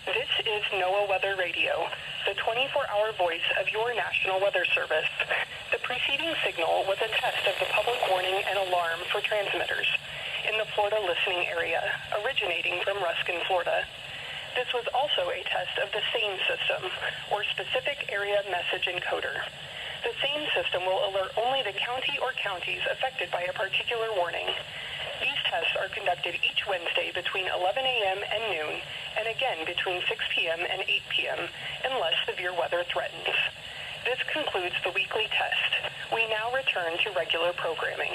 This is NOAA Weather Radio, the 24-hour voice of your National Weather Service. The preceding signal was a test of the public warning and alarm for transmitters in the Florida listening area, originating from Ruskin, Florida. This was also a test of the SAME system, or Specific Area Message Encoder. The SAME system will alert only the county or counties affected by a particular warning. These tests are conducted each Wednesday between 11 a.m. and noon, and again between 6 p.m. and 8 p.m., unless severe weather threatens. This concludes the weekly test. We now return to regular programming.